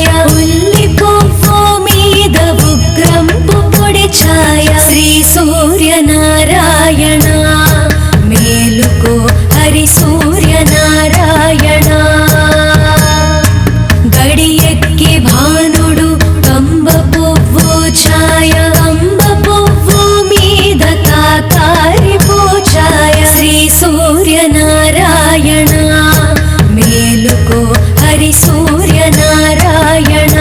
ఛాయ ఉల్లి పువ్వు మీద ఉగ్రంపు పొడి ఛాయ శ్రీ సూర్యనారాయణ మేలుకో హరి సూర్యనారాయణ గడియెక్కి భానుడు కంబ పువ్వు ఛాయ కంబ పువ్వు మీద కాకారి పూఛాయ శ్రీ సూర్యనారాయణ మేలుకో హరి సూర్యనారాయణ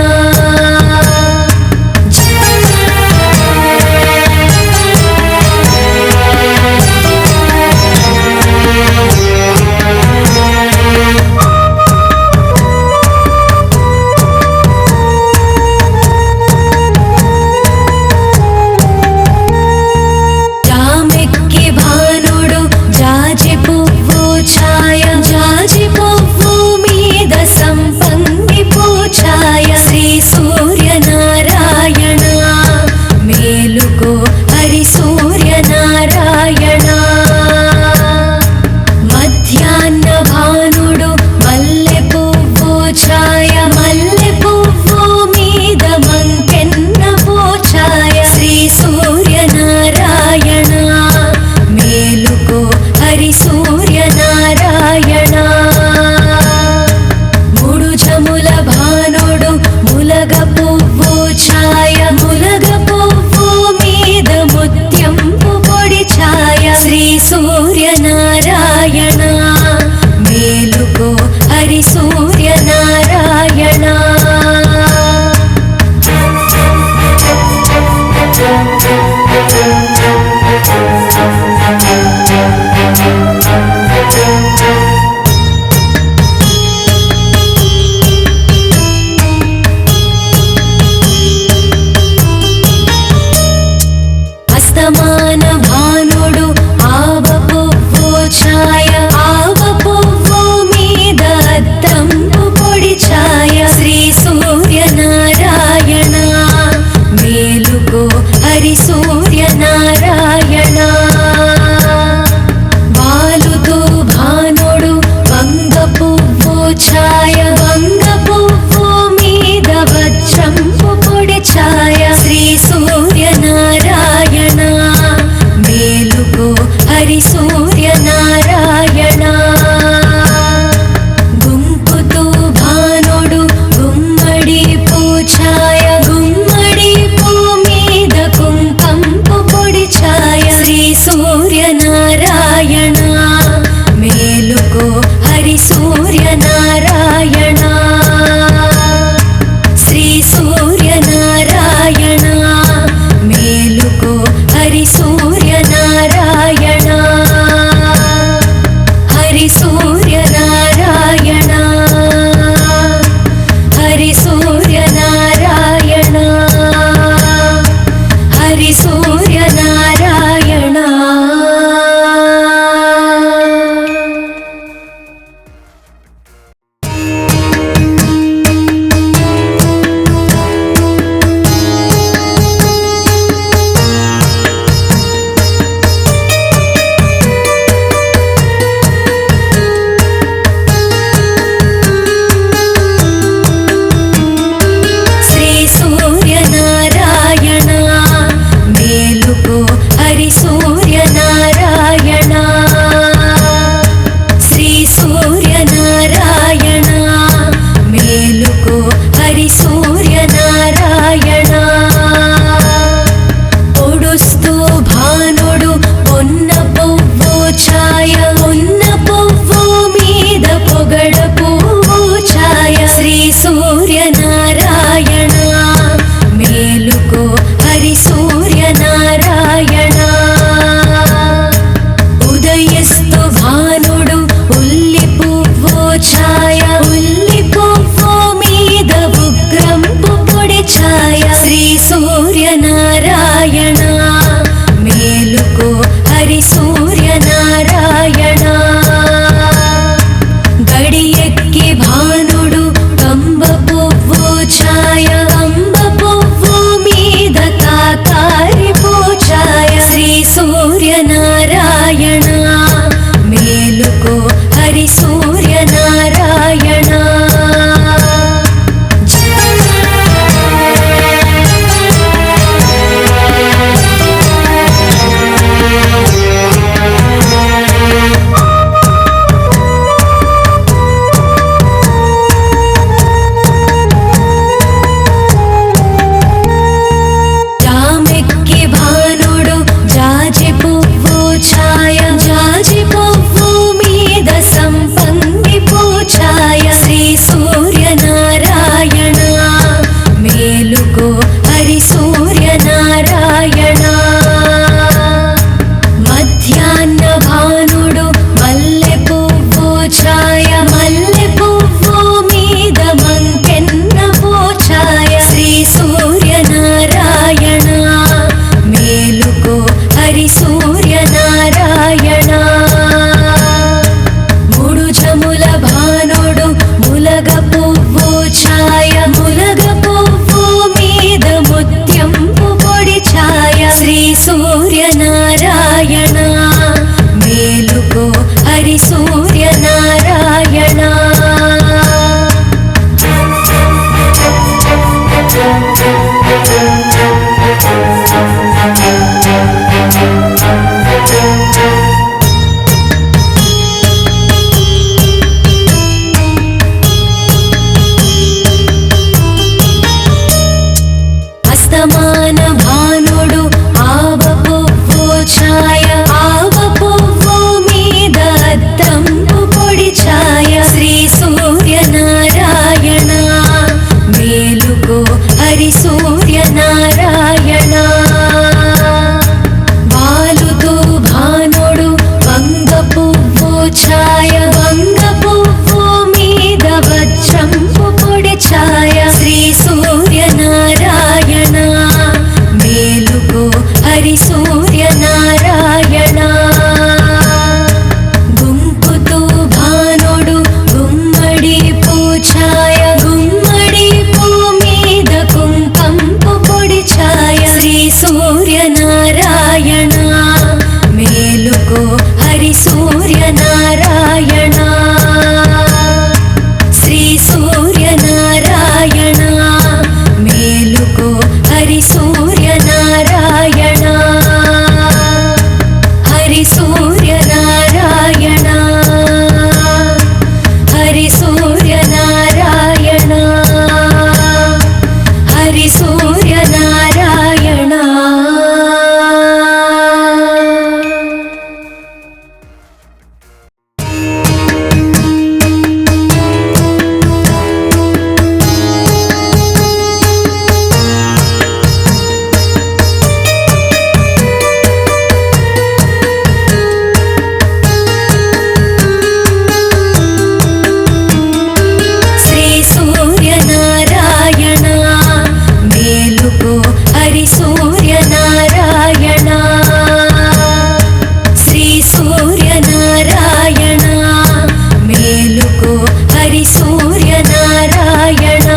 మేలుకో హరి సూర్యనారాయణ బాలుతో భానుడు వంగ పువ్వు ఛాయ వంగ పువ్వు మీద వజ్రంపు పొడి ఛాయ శ్రీ సూర్యనారాయణ మేలుకో హరి సూర్యనారాయణ గుంపుతో భానుడు గుమ్మడి పూఛాయ గుమ్మడి పూ మీద కుంకంపు పొడి ఛాయ శ్రీ సూర్యనారాయణ మేలుకో హరి సూర్యనారాయణ శ్రీ సూర్యనారాయణ మేలుకో హరి సూర్యనారాయణ హరి సూర్యనారాయణ హరి సూర్యనారాయణ హరి సూర్యనారాయణ శ్రీ సూర్యనారాయణ మేలుకో హరి సూర్యనారాయణ శ్రీ సూర్యనారాయణ మేలుకో హరి సూర్యనారాయణ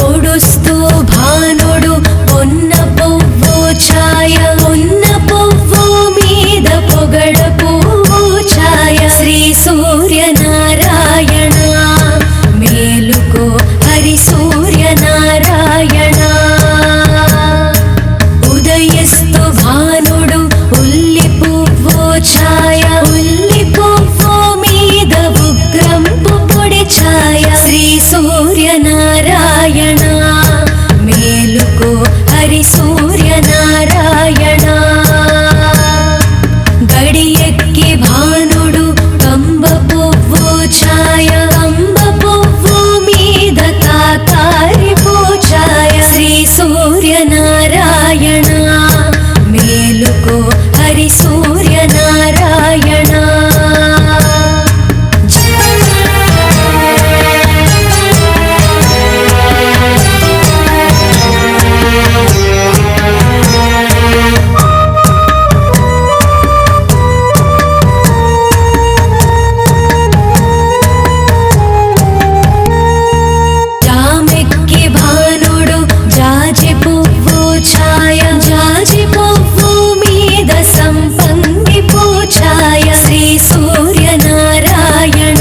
పొడుస్తూ భానుడు పొన్న పువ్వు ఛాయ పొన్న పువ్వు మీద పొగడ పువ్వు ఛాయ శ్రీ సూర్యనారాయణ మేలుకో హరి సూర్యనారాయణ ఉదయస్తు భానుడు ఉల్లి పువ్వు ఛాయ ఉల్లి పువ్వు మీద ఉగ్రంపు పొడి ఛాయ శ్రీ సూర్యనారాయణ మేలుకో హరి సూర్యనారాయణ గడియెక్కి భానుడు కంబ పువ్వు ఛాయ కంబ పువ్వు మీద కాకారి పూఛాయ శ్రీ సూర్యనారాయణ మేలుకో హరి సూర్యనారాయణ జామెక్కి భానుడు జాజి పువ్వు ఛాయ జాజి పువ్వు మీద సంపంగి పూఛాయ శ్రీ సూర్యనారాయణ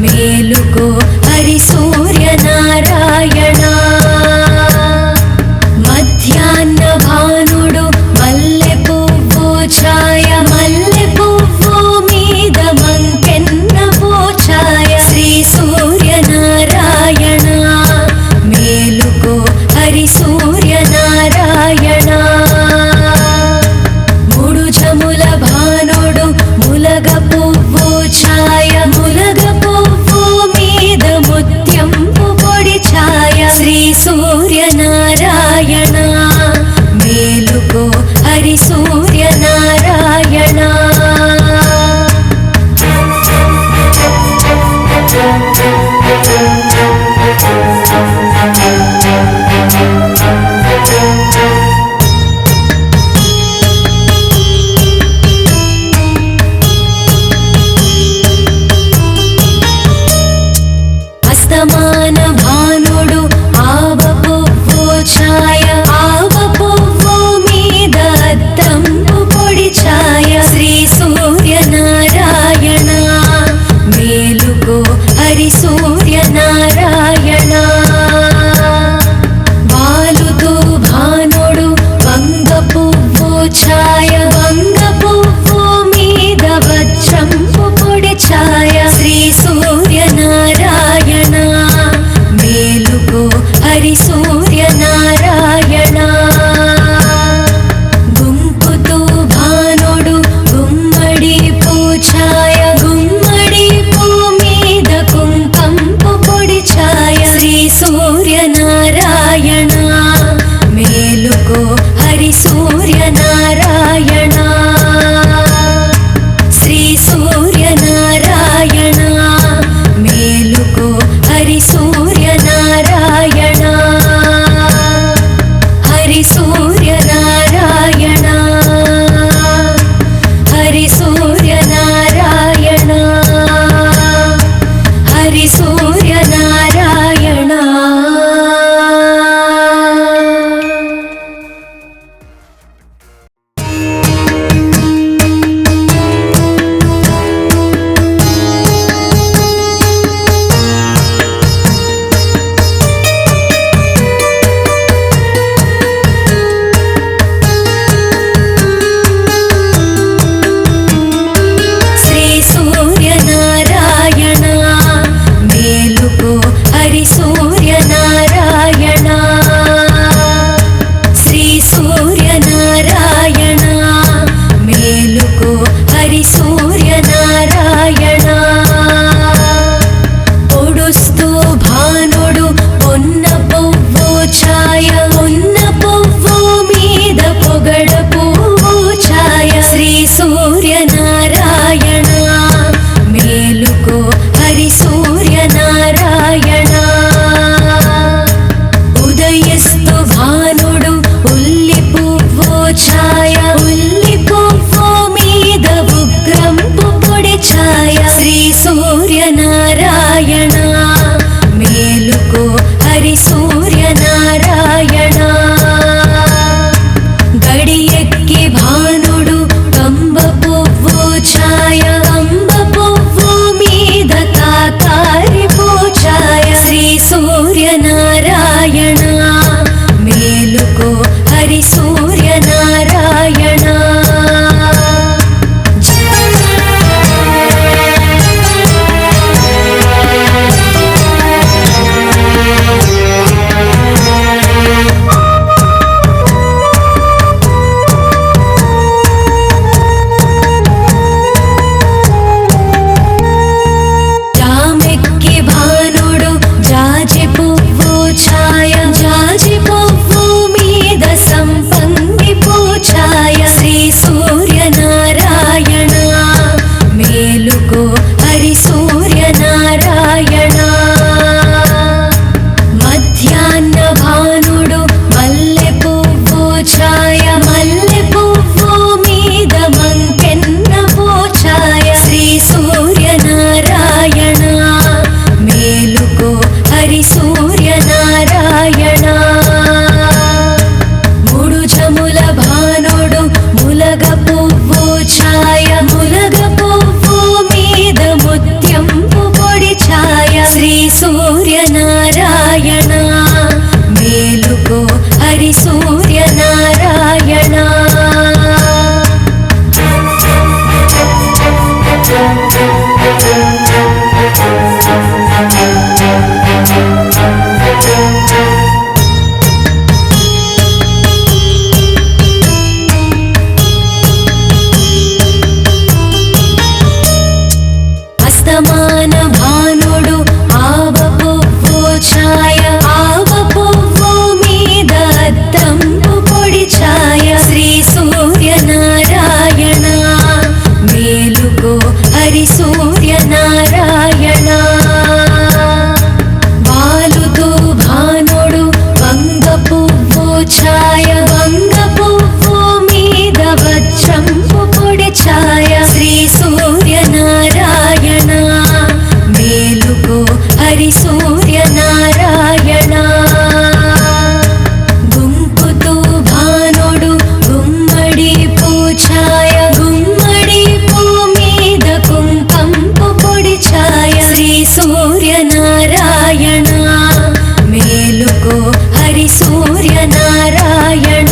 మేలుకో హరి సూర్యనారాయణ మధ్యాహ్న భానుడు మల్లె పువ్వు ఛాయ మల్లె పువ్వు మీద మంకెన్న పూఛాయ శ్రీ సూర్యనారాయణ మేలుకో హరి సూర్యనారాయణ మూడు జముల భానుడు ములగ పువ్వు ఛాయ ములగ పువ్వు మీద ముత్యంపు పొడి ఛాయ శ్రీ సూర్యనారాయణ మేలుకో హరి సూర్యనారాయణ అస్తమాన భానుడు ఆవ పువ్వు ఛాయ ఆవ పువ్వు మీద అద్దంపు పొడి ఛాయ శ్రీ సూర్యనారాయణ మేలుకో హరి సూర్యనారాయణ బాలుతో భానుడు వంగ పువ్వు ఛాయ వంగ పువ్వు మీద వజ్రంపు పొడి ఛాయ శ్రీ సూర్యనారాయణ మేలుకో హరి సూర్యనారాయణ గుంపుతో భానుడు గుమ్మడి పూఛాయ గుమ్మడి పూ మీద కుంకంపు పొడి ఛాయ శ్రీ సూర్యనారాయణ మేలుకో హరి సూర్యనారాయణ శ్రీ సూర్యనారాయణ మేలుకో హరి సూర్యనారాయణ హరి సూర్యనారాయణ హరి సూర్యనారాయణ హరి సూర్యనారాయణ శ్రీ సూర్యనారాయణ మేలుకో హరి సూర్యనారాయణ శ్రీ సూర్యనారాయణ మేలుకో హరి సూర్యనారాయణ పొడుస్తూ భానుడు పొన్న పువ్వు ఛాయ ఉన్న పువ్వు మీద పొగడ పువ్వు ఛాయ శ్రీ సూర్యనారాయణ మేలుకో హరి సూర్యనారాయణ ఉదయస్తు భానుడు ఉల్లి పువ్వు ఛాయ ఉల్లి పువ్వు మీద ఉగ్రంపు పొడి ఛాయ శ్రీ సూర్యనారాయణ మేలుకో హరి సూర్యనారాయణ గడియెక్కి భానుడు కంబ పువ్వు ఛాయ కంబ పువ్వు మీద కాకారి పూఛాయ శ్రీ సూర్యనారాయణ మేలుకో హరి సూర్యనారాయణ జామెక్కి భానుడు జాజి పువ్వు ఛాయ జాజి పువ్వు మీద సంపంగి పూఛాయ శ్రీ సూర్యనారాయణ మేలుకో హరి సూర్యనారాయణ మధ్యాహ్న భానుడు మల్లె పువ్వు ఛాయ మల్లె పువ్వు మీద మంకెన్న పూఛాయ శ్రీ సూర్యనారాయణ మేలుకో హరి సూర్యనారాయణ మూడు జముల భానుడు ములగ పువ్వు ఛాయ ములగ పువ్వు మీద ముత్యంపు పొడి ఛాయ శ్రీ సూర్యనారాయణ మేలుకో హరి సూర్యనారాయణ అస్తమాన భానుడు ఆవ పువ్వు ఛాయ ఆవ పువ్వు మీద అద్దంపు పొడి ఛాయ శ్రీ సూర్యనారాయణ మేలుకో హరి సూర్యనారాయణ వాలుతూ భానుడు వంగ పువ్వు ఛాయ వంగ పువ్వు మీద వజ్రంపు పొడి ఛాయ శ్రీ సూర్యనారాయణ మేలుకో హరి సూర్యనారాయణ గుంపుతూ భానుడు గుమ్మడి పూఛాయ గుమ్మడి పూ మీద కుంకంపు పొడి ఛాయ శ్రీ సూర్యనారాయణ మేలుకో హరి సూర్యనారాయణ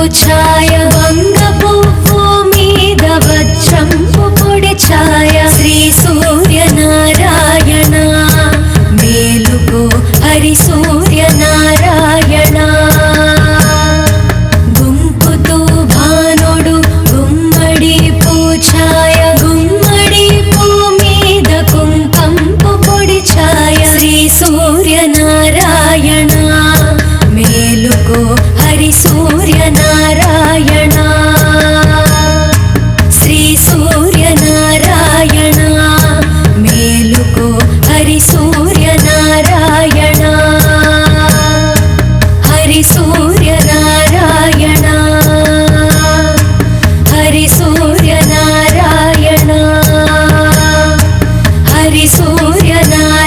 ఛాయ వంగ పువ్వు మీద వజ్రంపు పొడి ఛాయ శ్రీ సూర్యనారాయణ మేలుకో హరి సూర్యనారాయణ గుంపుతూ భానుడు గుమ్మడి పూఛాయ గుమ్మడి పూ మీద కుంకంపు పొడి ఛాయ శ్రీ సూర్యనారాయణ మేలుకో హరి సూర్యనారాయణ శ్రీ సూర్యనారాయణ మేలుకో హరి సూర్యనారాయణ హరి సూర్యనారాయణ హరి సూర్యనారాయణ హరి సూర్యనారాయణ.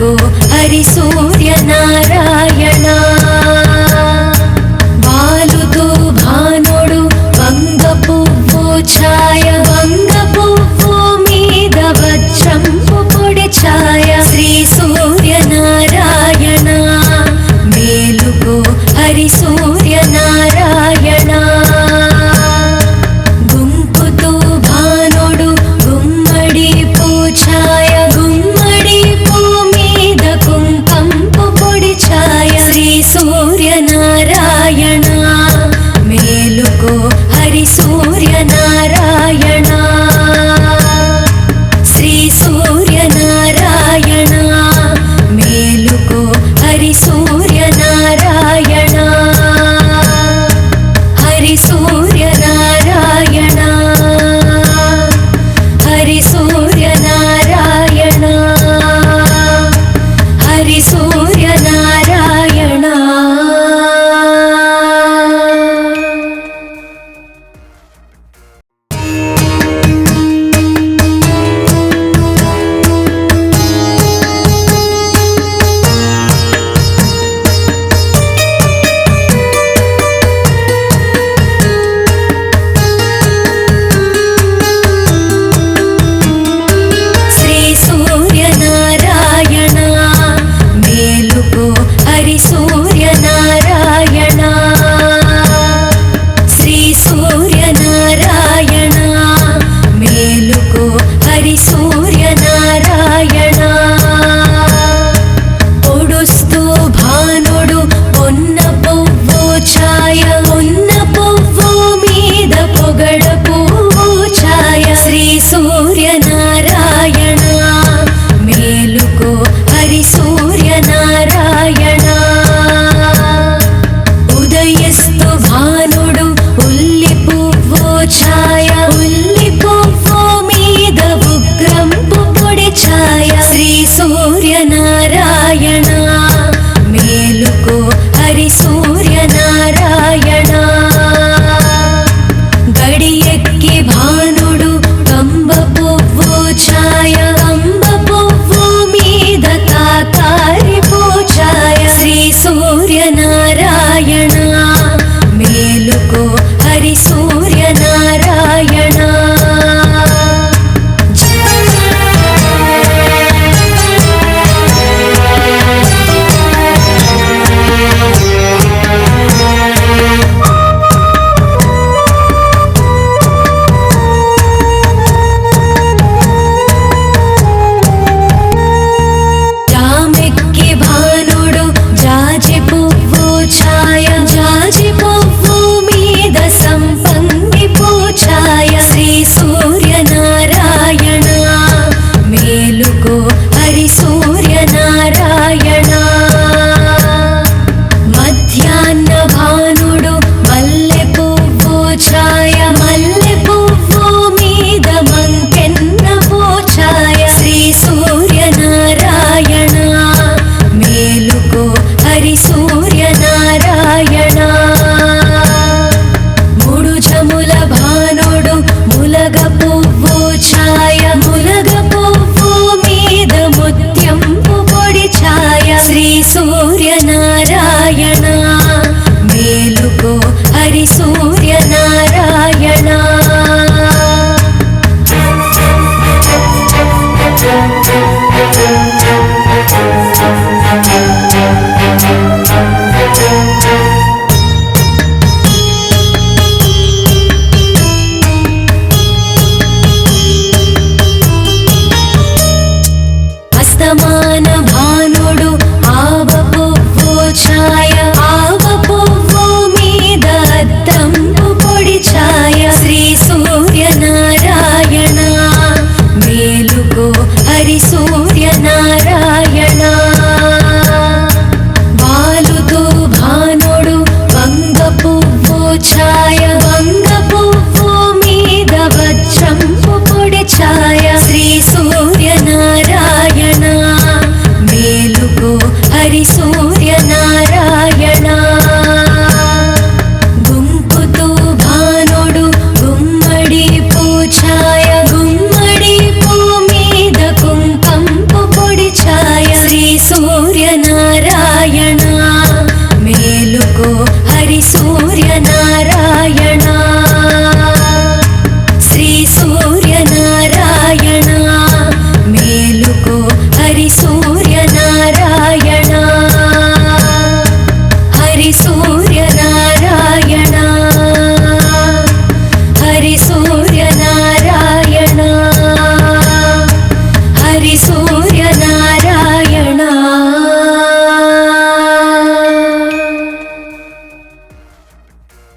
మేలుకో హరి సూర్యనారాయణ వాలుతో భానుడు వంగ పువ్వు ఛాయ వంగ పువ్వు మీద వజ్రంపు పొడి ఛాయ శ్రీ సూర్యనారాయణ మేలుకో హరి సూర్యనారాయణ గుంపుతో భానుడు గుమ్మడి పూఛాయ గుమ్మడి పూ మీద కుంకంపు పొడి ఛాయ శ్రీ సూర్యనారాయణ మేలుకో హరి సూర్యనారాయణ శ్రీ సూర్యనారాయణ మేలుకో హరి సూర్యనారాయణ హరి సూర్యనారాయణ హరి సూర్యనారాయణ హరి సూర్యనారాయణ శ్రీ సూర్యనారాయణ మేలుకో హరి సూర్యనారాయణ శ్రీ సూర్యనారాయణ మేలుకో హరి సూర్యనారాయణ పొడుస్తూ భానుడు పొన్న పువ్వు ఛాయ ఉన్న పువ్వు మీద పొగడ పువ్వు ఛాయ శ్రీ సూర్యనారాయణ మేలుకో హరి సూర్యనారాయణ ఉదయస్తు భానుడు ఉల్లి పువ్వు ఛాయ ఉల్లి పువ్వు మీద ఉగ్రంపు పొడి ఛాయ శ్రీ సూర్యనారాయణ మేలుకో హరి సూర్యనారాయణ గడియెక్కి భానుడు కంబ పువ్వు ఛాయ కంబ పువ్వు మీద కాకారి పూఛాయ శ్రీ సూర్యనారాయణ మేలుకో హరి సూర్యనారాయణ జామెక్కి భానుడు జాజి పువ్వు ఛాయ జాజి పువ్వు మీద సంపంగి పూఛాయ శ్రీ సూర్యనారాయణ మేలుకో హరి సూర్యనారాయణ మధ్యాహ్న భానుడు మల్లె పువ్వు ఛాయ మల్లె పువ్వు మీద మంకెన్న పూఛాయ శ్రీ సూర్యనారాయణ మేలుకో హరి సూర్యనారాయణ మూడు జముల భానుడు ములగ పువ్వు ఛాయ ములగ పువ్వు మీద ముత్యంపు పొడి ఛాయ శ్రీ సూర్యనారాయణ మేలుకో హరి సూర్యనారాయణ అస్తమాన భానుడు ఆవ పువ్వు ఛాయ ఆవ పువ్వు మీద అద్దంపు పొడి ఛాయ శ్రీ సూర్యనారాయణ మేలుకో హరి సూర్యనారాయణ వాలుతో భానుడు వంగ పువ్వు ఛాయ వంగ పువ్వు మీద వజ్రంపు పొడి ఛాయ శ్రీ సూర్యనారాయణ సూర్యన